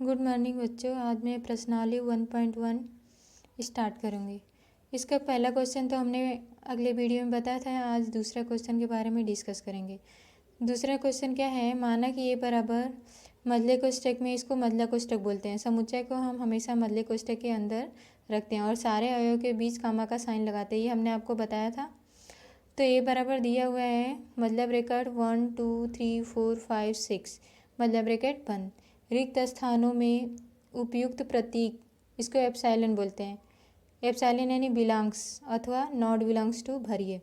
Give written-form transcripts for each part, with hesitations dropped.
Good morning बच्चों। आज मैं प्रश्नावली 1.1 स्टार्ट करूँगी। इसका पहला क्वेश्चन तो हमने अगले वीडियो में बताया था। आज दूसरा क्वेश्चन के बारे में डिस्कस करेंगे। दूसरा क्वेश्चन क्या है, माना कि ए बराबर मध्य कोष्ठक में, इसको मध्य कोष्ठक बोलते हैं, समुच्चय को हम हमेशा मध्य कोष्ठक के अंदर रखते हैं और सारे अवयव के बीच कामा का साइन लगाते हैं, ये हमने आपको बताया था। तो ए बराबर दिया हुआ है मतलब ब्रैकेट 1 2 3 4 5 6 मतलब ब्रैकेट बंद। रिक्त स्थानों में उपयुक्त प्रतीक, इसको एप्सिलॉन बोलते हैं। एप्सिलॉन यानी बिलोंग्स अथवा नॉट बिलोंग्स टू भरिए,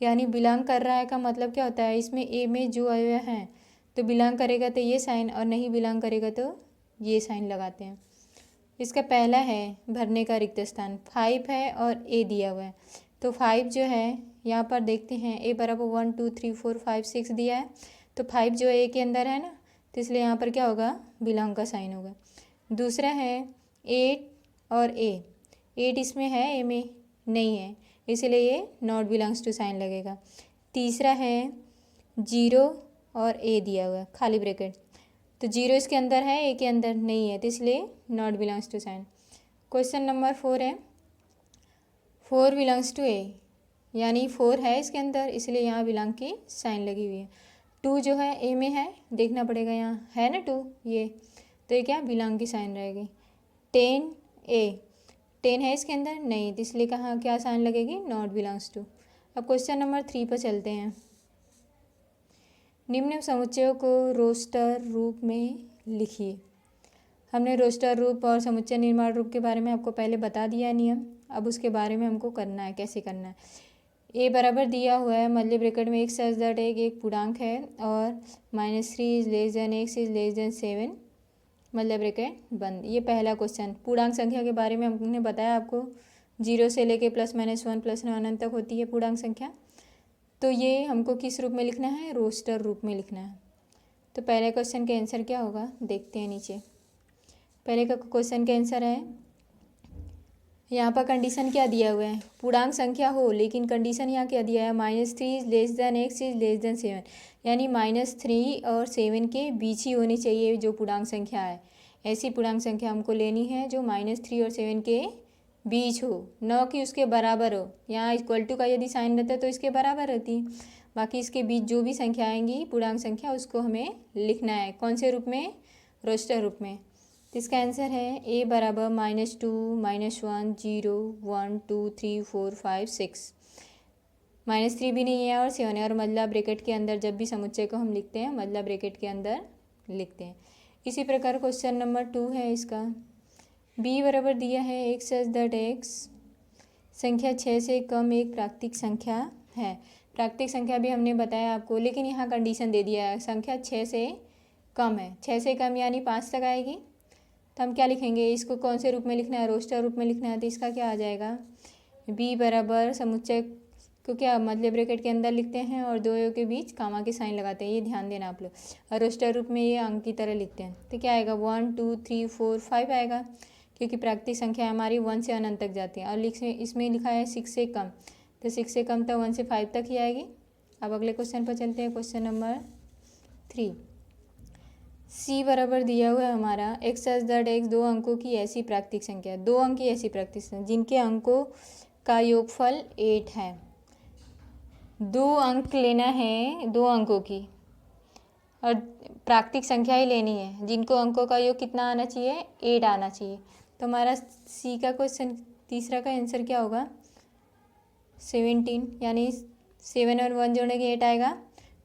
यानी बिलोंग कर रहा है का मतलब क्या होता है, इसमें ए में जो अवयव हैं तो बिलोंग करेगा तो ये साइन और नहीं बिलोंग करेगा तो ये साइन लगाते हैं। इसका पहला है भरने का रिक्त स्थान 5 है और ए दिया हुआ है, तो 5 जो है यहाँ पर देखते हैं ए बराबर 1 2 3 4 5 6 दिया है, तो 5 जो ए के अंदर है ना, तो इसलिए यहाँ पर क्या होगा, बिलोंग का साइन होगा। दूसरा है 8 और ए, 8 इसमें है ए में नहीं है, इसलिए ये नॉट बिलोंग्स टू साइन लगेगा। तीसरा है 0 और ए दिया हुआ है खाली ब्रैकेट, तो 0 इसके अंदर है ए के अंदर नहीं है, तो इसलिए not belongs to sign. Question number 4 है 4 बिलोंग्स टू ए, यानी 4 है इसके अंदर इसलिए यहाँ बिलोंग की साइन लगी हुई है। 2 जो है ए में है, देखना पड़ेगा यहाँ है ना 2 ये, तो ये क्या बिलोंग की साइन रहेगी। 10 ए, 10 है इसके अंदर नहीं, तो इसलिए कहाँ क्या साइन लगेगी, नॉट बिलोंग्स टू। अब क्वेश्चन नंबर 3 पर चलते हैं। निम्न समुच्चयों को रोस्टर रूप में लिखिए। हमने रोस्टर रूप और समुच्चय निर्माण रूप के बारे में आपको पहले बता दिया नियम, अब उसके बारे में हमको करना है, कैसे करना है। ए बराबर दिया हुआ है मध्य ब्रैकेट में एक सच दैट एक पूर्णांक है और -3 is less then x is less then 7 Madhya bracket बंद। ये पहला क्वेश्चन। पूर्णांक संख्या के बारे में हमने बताया आपको, 0 से लेके +-1 +1 तक होती है पूर्णांक संख्या। तो ये हमको किस रूप में लिखना है, रोस्टर रूप में लिखना है। तो पहले क्वेश्चन का आंसर क्या होगा, देखते हैं नीचे। पहले का क्वेश्चन का आंसर है, यहाँ पर कंडीशन क्या दिया हुआ है, पूर्णांक संख्या हो, लेकिन कंडीशन यहाँ क्या दिया है, -3 is less then x is less then 7, यानी -3 और 7 के बीच ही होनी चाहिए जो पूर्णांक संख्या है। ऐसी पूर्णांक संख्या हमको लेनी है जो -3 और 7 के बीच हो, न कि उसके बराबर हो। यहाँ इक्वल टू का यदि साइन रहता तो इसके बराबर रहती, बाकी इसके बीच जो भी संख्या आएंगी पूर्णांक संख्या, उसको हमें लिखना है कौन से रूप में, रोस्टर रूप में। तो इसका आंसर है ए बराबर -2 -1 0 1 2 3 4 5 6, -3 भी नहीं है और 7 है, और मध्य ब्रैकेट के अंदर जब भी समुच्चय को हम लिखते हैं मध्य ब्रैकेट के अंदर लिखते हैं। इसी प्रकार क्वेश्चन नंबर 2 है इसका, बी बराबर दिया है एक सच दैट एक्स संख्या 6 से कम एक प्राकृतिक संख्या है। प्राकृतिक संख्या भी हमने बताया आपको, लेकिन यहाँ कंडीशन दे दिया है संख्या 6 से कम है, 6 से कम यानी 5 तक आएगी, तो हम क्या लिखेंगे, इसको कौन से रूप में लिखना है, रोस्टर रूप में लिखना है। तो इसका क्या आ जाएगा, बी बराबर समुच्चय को क्या मध्य ब्रैकेट के अंदर लिखते हैं और दो के बीच कामा के साइन लगाते हैं, ये ध्यान देना आप लोग। और रोस्टर रूप में ये अंक की तरह लिखते हैं, तो क्या आएगा 1 2 3 4 5 आएगा, क्योंकि प्राकृतिक संख्या हमारी 1 से अनंत तक जाती है। और इसमें लिखा है 6 से कम, तो 6 से कम तो 1 से 5 तक ही आएगी। अब अगले क्वेश्चन पर चलते हैं, क्वेश्चन नंबर 3। सी बराबर दिया हुआ है हमारा एक्स सच दैट एक्स दो अंकों की ऐसी प्राकृतिक संख्या, 2 अंक की ऐसी प्राकृतिक संख्या जिनके अंकों का योगफल 8 है। 2 अंक लेना है, 2 अंकों की, और प्राकृतिक संख्या ही लेनी है जिनको अंकों का योग कितना आना चाहिए, 8 आना चाहिए। तो हमारा सी का क्वेश्चन तीसरा का आंसर क्या होगा, 17, यानी 7 और 1 जोड़ेंगे 8 आएगा,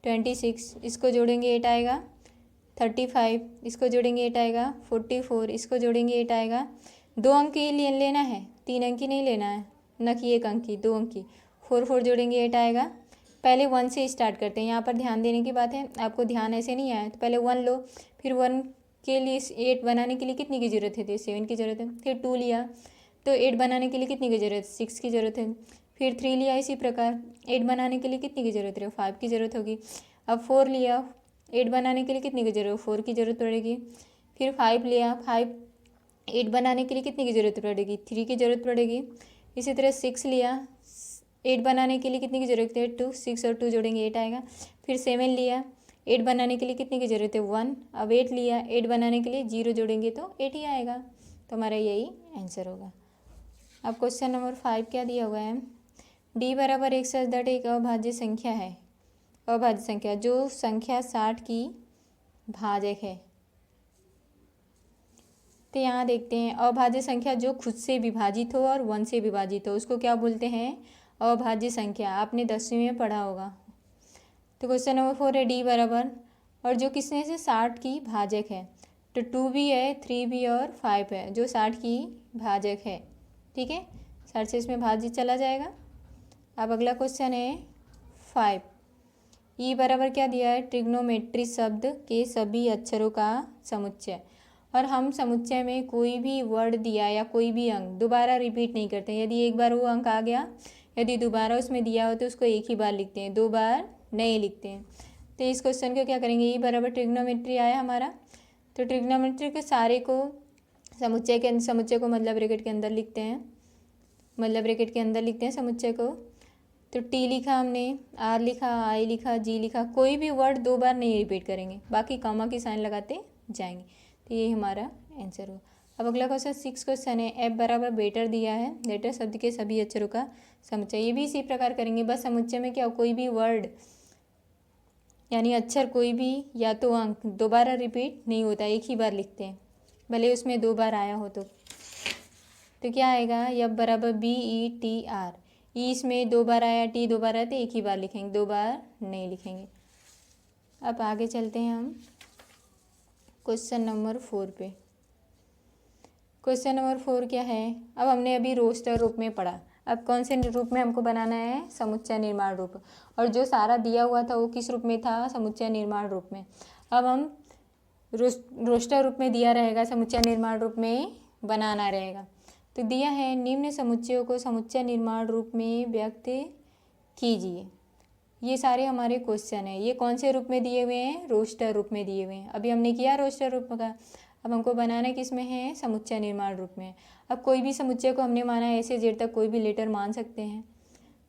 26 इसको जोड़ेंगे 8 आएगा, 35 इसको जोड़ेंगे 8 आएगा, 44 इसको जोड़ेंगे 8 आएगा। 2 अंक की लेना है, 3 अंक की नहीं लेना है, न कि 1 अंक की, 2 अंक की। 4 जोड़ेंगे 8 आएगा। पहले 1 से स्टार्ट करते हैं, यहाँ पर ध्यान देने की बात है, आपको ध्यान ऐसे नहीं आया तो पहले 1 लो, फिर 1 के लिए 8 बनाने के लिए कितनी की ज़रूरत है, 7 की ज़रूरत है। फिर 2 लिया तो 8 बनाने के लिए कितनी की ज़रूरत है, 6 की ज़रूरत है। फिर 3 लिया, इसी प्रकार 8 बनाने के लिए कितनी की ज़रूरत है, 5 की ज़रूरत होगी। अब 4 लिया, 8 बनाने के लिए कितनी की जरूरत, 4 की ज़रूरत पड़ेगी। फिर 5 लिया, 5 8 बनाने के लिए कितनी की ज़रूरत पड़ेगी, 3 की ज़रूरत पड़ेगी। इसी तरह 6 लिया, 8 बनाने के लिए कितनी की ज़रूरत है, 2, 6 और 2 जोड़ेंगे 8 आएगा। फिर 7 लिया, 8 बनाने के लिए कितने की ज़रूरत है 1। अब 8 लिया, 8 बनाने के लिए 0 जोड़ेंगे तो 8 ही आएगा। तो हमारा यही आंसर होगा। अब क्वेश्चन नंबर 5 क्या दिया हुआ है, डी बराबर 1 सच दैट एक अभाज्य संख्या है। अभाज्य संख्या जो संख्या 60 की भाजक है। तो यहाँ देखते हैं अभाज्य संख्या जो खुद से विभाजित हो और 1 से विभाजित हो उसको क्या बोलते हैं, अभाज्य संख्या। आपने 10वीं में पढ़ा होगा। तो क्वेश्चन नंबर 4 है डी बराबर, और जो किसने से 60 की भाजक है। तो 2 भी है, 3 भी और 5 है जो 60 की भाजक है। ठीक है, 60 से इसमें भाज्य चला जाएगा। अब अगला क्वेश्चन है 5, ई बराबर क्या दिया है, ट्रिग्नोमेट्री शब्द के सभी अक्षरों का समुच्चय। और हम समुच्चय में कोई भी वर्ड दिया या कोई भी अंक दोबारा रिपीट नहीं करते हैं। यदि एक बार वो अंक आ गया, यदि दोबारा उसमें दिया हो तो उसको एक ही बार लिखते हैं, 2 बार नहीं लिखते हैं। तो इस क्वेश्चन को क्या करेंगे, ई बराबर ट्रिग्नोमेट्री आया हमारा। तो ट्रिग्नोमेट्री के सारे को समुच्चय को मतलब ब्रैकेट के अंदर लिखते हैं, मतलब ब्रैकेट के अंदर लिखते हैं समुच्चय को। तो टी लिखा हमने, आर लिखा, आई लिखा, जी लिखा, कोई भी वर्ड 2 बार नहीं रिपीट करेंगे, बाकी कॉमा की साइन लगाते जाएंगे। तो ये हमारा आंसर हो। अब अगला क्वेश्चन 6 क्वेश्चन है, एफ बराबर बेटर दिया है, बेटर शब्द के सभी अक्षरों का समुच्चय। ये भी इसी प्रकार करेंगे, बस समुच्चय में क्या कोई भी वर्ड यानी अक्षर कोई भी या तो अंक दोबारा रिपीट नहीं होता, एक ही बार लिखते हैं, भले उसमें 2 बार आया हो। तो क्या आएगा, एफ बराबर BETR, ई इसमें 2 बार आया, टी 2 बार आया तो एक ही बार लिखेंगे, 2 बार नहीं लिखेंगे। अब आगे चलते हैं हम क्वेश्चन नंबर 4 पे। क्वेश्चन नंबर 4 क्या है, अब हमने अभी रोस्टर रूप में पढ़ा। अब कौन से रूप में हमको बनाना है, समुच्चय निर्माण रूप। और जो सारा दिया हुआ था वो किस रूप में था, समुच्चय निर्माण रूप में। अब हम रोस्टर रूप में दिया रहेगा, समुच्चय निर्माण रूप में बनाना रहेगा। तो दिया है निम्न समुच्चयों को समुच्चय निर्माण रूप में व्यक्त कीजिए। ये सारे हमारे क्वेश्चन हैं। ये कौन से रूप में दिए हुए हैं, रोस्टर रूप में दिए हुए हैं। अभी हमने किया रोस्टर रूप का, अब हमको बनाना किस में है, समुच्चय निर्माण रूप में। अब कोई भी समुच्चय को हमने माना है ऐसे जेड तक कोई भी लेटर मान सकते हैं।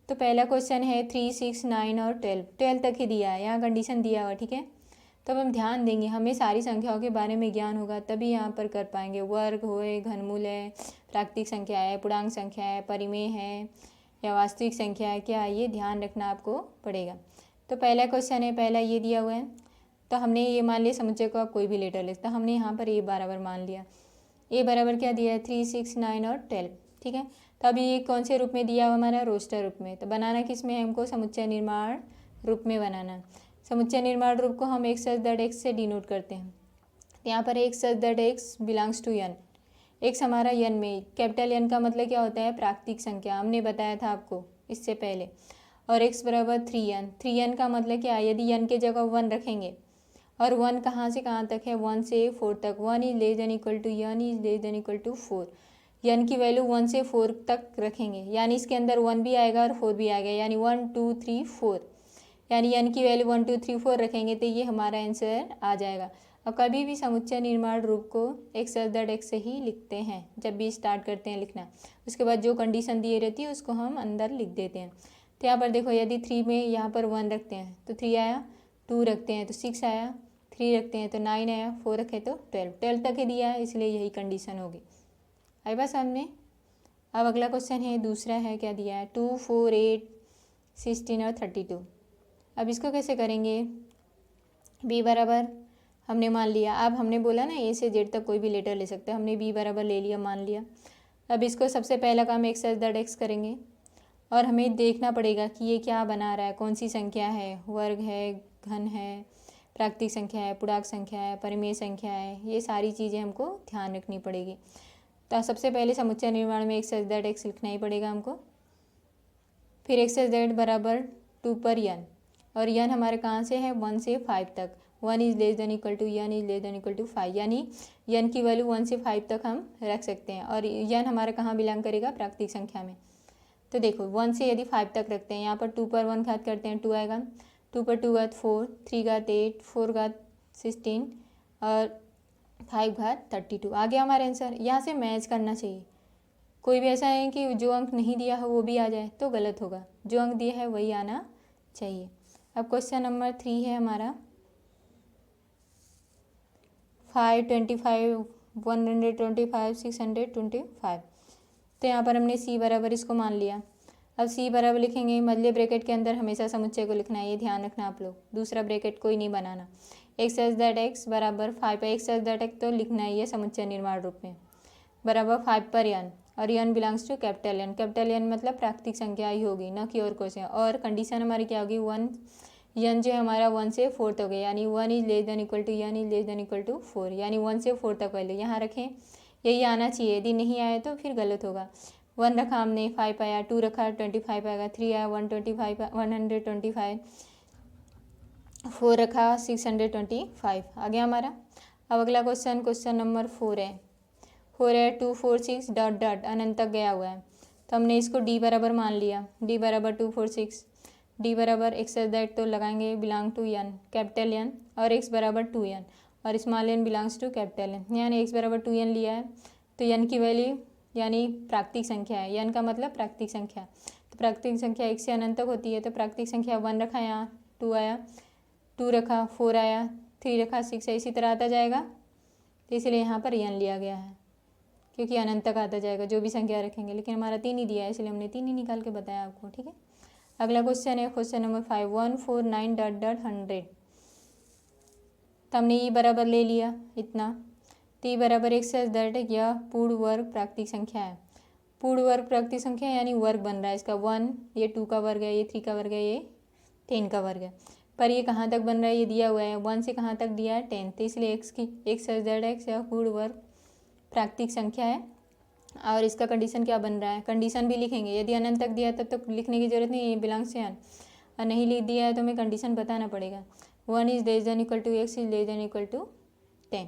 तो पहला क्वेश्चन है 3, 6, 9 और 12 तक ही दिया है, यहाँ कंडीशन दिया हुआ। ठीक है, तो अब हम ध्यान देंगे, हमें सारी संख्याओं के बारे में ज्ञान होगा तभी यहाँ पर कर पाएंगे। वर्ग होए, घनमूल है, प्राकृतिक संख्या है, पूर्णांक संख्या है, परिमेय है या वास्तविक संख्या है, क्या ये ध्यान रखना आपको पड़ेगा। तो पहला क्वेश्चन है, पहला ये दिया हुआ है, तो हमने ये मान लिया समुच्चय को आप कोई भी लेटर लिखता, हमने यहाँ पर ए बराबर मान लिया। ए बराबर क्या दिया है, 3, 6, 9 और 12। ठीक है, तो अभी ये कौन से रूप में दिया हुआ, हमारा रोस्टर रूप में। तो बनाना किस में है, हमको समुच्चय निर्माण रूप में बनाना। समुच्चय निर्माण रूप को हम x दैट x से डिनोट करते हैं। तो यहाँ पर x that x belongs to n, x हमारा n में, कैपिटल n का मतलब क्या होता है, प्राकृतिक संख्या, हमने बताया था आपको इससे पहले। और x बराबर 3n, 3n का मतलब क्या है, यदि n के जगह 1 रखेंगे, और 1 कहाँ से कहाँ तक है, 1 से 4 तक, 1 is less than equal to n is less than equal to 4, n की वैल्यू 1 से 4 तक रखेंगे, यानी इसके अंदर 1 भी आएगा और 4 भी आएगा, यानी 1 2 3 4, यानी n की वैल्यू 1 2 3 4 रखेंगे तो ये हमारा आंसर आ जाएगा। और कभी भी समुच्चय निर्माण रूप को x दैट x से ही लिखते हैं जब भी स्टार्ट करते हैं लिखना, उसके बाद जो कंडीशन दी रहती है उसको हम अंदर लिख देते हैं। तो यहाँ पर देखो, यदि 3 में यहाँ पर 1 रखते हैं तो 3 आया, 2 रखते हैं तो 6 आया, 3 रखते हैं तो 9 आया, 4 रखे तो 12 तक ही दिया है, इसलिए यही कंडीशन होगी। आई बात सामने। अब अगला क्वेश्चन है, दूसरा है, क्या दिया है, 2, 4, 8, 16 और 32। अब इसको कैसे करेंगे, b बराबर हमने मान लिया। अब हमने बोला ना ए से जेड तक कोई भी लेटर ले सकते हैं, हमने b बराबर ले लिया, मान लिया। अब इसको सबसे पहला काम x दैट x करेंगे, और हमें देखना पड़ेगा कि ये क्या बना रहा है, कौन सी संख्या है, वर्ग है, घन है, प्राकृतिक संख्या है, पूर्णांक संख्या है, परिमेय संख्या है, ये सारी चीज़ें हमको ध्यान रखनी पड़ेगी। तो सबसे पहले समुच्चय निर्माण में x दैट x लिखना ही पड़ेगा हमको। फिर x दैट बराबर 2 पर n, और n हमारे कहाँ से है, 1 से 5 तक, 1 is less than equal to n is less than equal to 5, यानी n की वैल्यू 1 से 5 तक हम रख सकते हैं। और n हमारा कहाँ बिलोंग करेगा, प्राकृतिक संख्या में। तो देखो 1 से यदि 5 तक रखते हैं, यहाँ पर 2 पर 1 घात करते हैं, 2 आएगा, 2 पर 2 घात 4, 3 घात 8, 4 घात 16 और 5 घात 32, आ गया हमारा आंसर। यहाँ से मैच करना चाहिए, कोई भी ऐसा है कि जो अंक नहीं दिया है वो भी आ जाए तो गलत होगा, जो अंक दिया है वही आना चाहिए। अब क्वेश्चन नंबर 3 है हमारा, 525 125 625। तो यहाँ पर हमने सी बराबर इसको मान लिया। अब सी बराबर लिखेंगे, मध्य ब्रैकेट के अंदर हमेशा समुच्चय को लिखना है, ये ध्यान रखना आप लोग, दूसरा ब्रैकेट कोई नहीं बनाना। एक्स एच दैट एक्स बराबर 5 पर एक्स एच दैट एक्स तो लिखना है ये समुच्चय निर्माण रूप में, बराबर 5 पर यन, और n belongs to capital N. Capital N मतलब प्राकृतिक संख्या ही होगी, न कि और कुछ है। और कंडीशन हमारी क्या होगी, 1 यन जो है हमारा 1 से 4 तक है, यानी 1 is less than equal to n is less than equal to 4, यानी 1 से 4 तक वैल्यू यहाँ रखें, यही आना चाहिए। यदि नहीं आए तो फिर गलत होगा। 1 रखा हमने, 5 आया, 2 रखा 25 आएगा, 3 आया 125, 4 रखा 625 आ गया हमारा। अब अगला क्वेश्चन नंबर 4 है। 2 4 6 डॉट डॉट अनंत तक गया हुआ है, तो हमने इसको डी बराबर मान लिया। डी बराबर 2 4 6, डी बराबर एक्स एच दैट तो लगाएंगे belong to n capital n, और एक्स बराबर 2 यन और small n belongs to capital n. यानी एक्स बराबर 2 यन लिया है, तो यन की वैल्यू यानी प्राकृतिक संख्या है, यन का मतलब प्राकृतिक संख्या, तो प्राकृतिक संख्या 1 से अनंत तक होती है। तो प्राकृतिक संख्या 1 रखा, यहाँ 2 आया, 2 रखा 4 आया, 3 रखा 6 है, इसी तरह आता जाएगा। तो इसलिए यहाँ पर यन लिया गया है, क्योंकि अनंत तक आता जाएगा जो भी संख्या रखेंगे, लेकिन हमारा 3 ही दिया है इसलिए हमने 3 ही निकाल के बताया आपको, ठीक है। अगला क्वेश्चन है क्वेश्चन नंबर 5 149 डॉट डॉट 100। तो हमने ई बराबर ले लिया इतना, टी बराबर एक्स एच दैट यह पूर्ण वर्ग प्राकृतिक संख्या है। पूर्ण वर्ग प्राकृतिक संख्या यानी वर्ग बन रहा है इसका 1, ये 2 का वर्ग है, ये 3 का वर्ग है, ये 10 का वर्ग है। पर ये कहाँ तक बन रहा है, ये दिया हुआ है 1 से कहाँ तक दिया है 10, तो इसलिए एक्स एच दैट एक्स यह पूर्ण वर्ग प्राकृतिक संख्या है। और इसका कंडीशन क्या बन रहा है, कंडीशन भी लिखेंगे। यदि अनंत तक दिया है तब तक लिखने की जरूरत नहीं है, बिलोंग्स टू एन, और नहीं लिख दिया है तो हमें कंडीशन बताना पड़ेगा। 1 is less than equal to x is less than equal to 10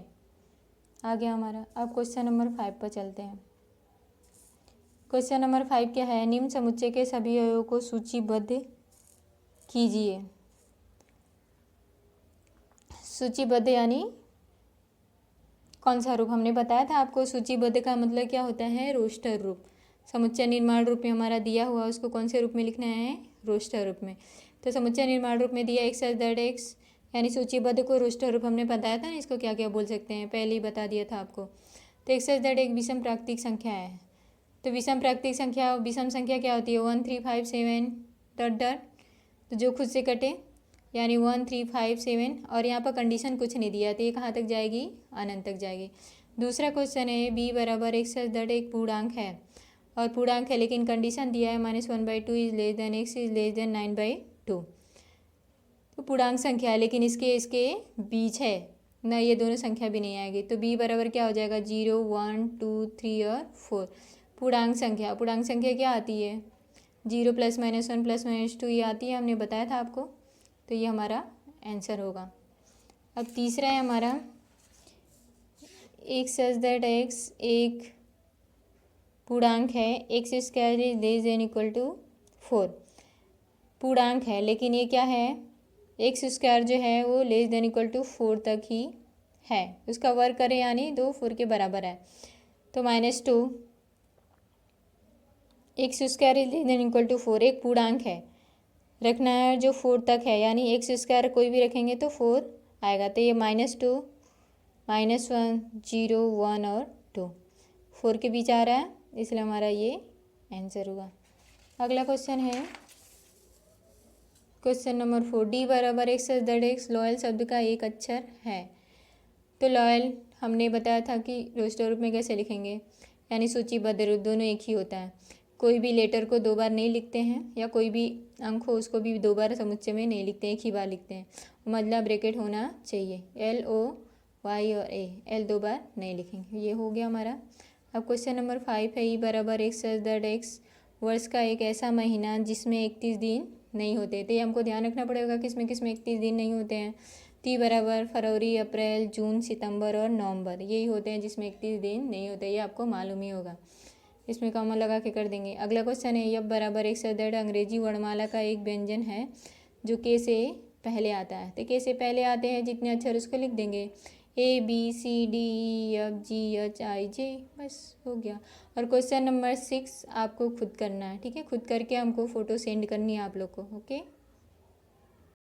आ गया हमारा। अब क्वेश्चन नंबर 5 पर चलते हैं। क्वेश्चन नंबर 5 क्या है, निम्न समुच्चय के सभी अवयवों को सूचीबद्ध कीजिए। सूचीबद्ध यानी कौन सा रूप, हमने बताया था आपको सूचीबद्ध का मतलब क्या होता है, रोस्टर रूप। समुच्चय निर्माण रूप में हमारा दिया हुआ उसको कौन से रूप में लिखना है, रोस्टर रूप में। तो समुच्चय निर्माण रूप में दिया एक्स एच दैट एक्स, यानी सूचीबद्ध को रोस्टर रूप हमने बताया था ना, इसको क्या क्या बोल सकते हैं, पहले ही बता दिया था आपको। तो एक्स एच दैट एक विषम प्राकृतिक संख्या है। तो विषम प्राकृतिक संख्या, विषम संख्या क्या होती है, 1 3 5 7 डॉट डॉट, तो जो खुद से कटे, यानी 1 3 5 7, और यहाँ पर कंडीशन कुछ नहीं दिया, तो ये कहाँ तक जाएगी, अनंत तक जाएगी। दूसरा क्वेश्चन है बी बराबर एक्स एच दैट एक पूर्णांक है, और पूर्णांक है लेकिन कंडीशन दिया है -1/2 is less then x is less then 9/2। तो पूर्णांक संख्या है लेकिन इसके बीच है ना, ये दोनों संख्या भी नहीं आएगी। तो बी बराबर क्या हो जाएगा, 0 1 2 3 और 4। पूर्णांक संख्या क्या आती है, 0 ± 1 ± 2 ये आती है, हमने बताया था आपको। तो ये हमारा आंसर होगा। अब तीसरा है हमारा एक्स एच दैट एक्स एक पूर्णांक है, x square is less than equal to 4। पूर्णांक है लेकिन ये क्या है, एक्स स्क्वायर जो है वो लेस देन इक्वल टू 4 तक ही है, उसका वर्ग करें यानी 2 4 के बराबर है। तो -2 x square is less than equal to 4 एक पूर्णांक है, रखना है जो 4 तक है, यानी एक्स स्क्वायर कोई भी रखेंगे तो 4 आएगा। तो ये -2 -1 0 1 और 2 4 के बीच आ रहा है, इसलिए हमारा ये आंसर हुआ। अगला क्वेश्चन है क्वेश्चन नंबर 4 डी बराबर x H that x loyal शब्द का एक अक्षर है। तो लॉयल हमने बताया था कि रोस्टर रूप में कैसे लिखेंगे, यानी सूचीबद्ध रूप, दोनों एक ही होता है। कोई भी लेटर को 2 बार नहीं लिखते हैं, या कोई भी अंक हो उसको भी 2 बार समुच्चय में नहीं लिखते हैं, एक ही बार लिखते हैं। मध्य ब्रैकेट होना चाहिए, LOY और A, L 2 बार नहीं लिखेंगे। ये हो गया हमारा। अब क्वेश्चन नंबर 5 है ई बराबर एक्स एच दैट एक्स वर्ष का एक ऐसा महीना जिसमें 31 दिन नहीं होते। तो ये हमको ध्यान रखना पड़ेगा किसमें 31 दिन नहीं होते हैं। टी बराबर फरवरी अप्रैल जून सितंबर और नवंबर, यही होते हैं जिसमें 31 दिन नहीं होते, ये आपको मालूम ही होगा। इसमें कॉमा लगा के कर देंगे। अगला क्वेश्चन है यब बराबर एक्स एच दैट अंग्रेजी वर्णमाला का एक व्यंजन है जो के से पहले आता है। तो के से पहले आते हैं जितने अक्षर उसको लिख देंगे, ABCDEFGHIJ, बस हो गया। और क्वेश्चन नंबर 6 आपको खुद करना है, ठीक है, खुद करके हमको फ़ोटो सेंड करनी है आप लोग को, ओके।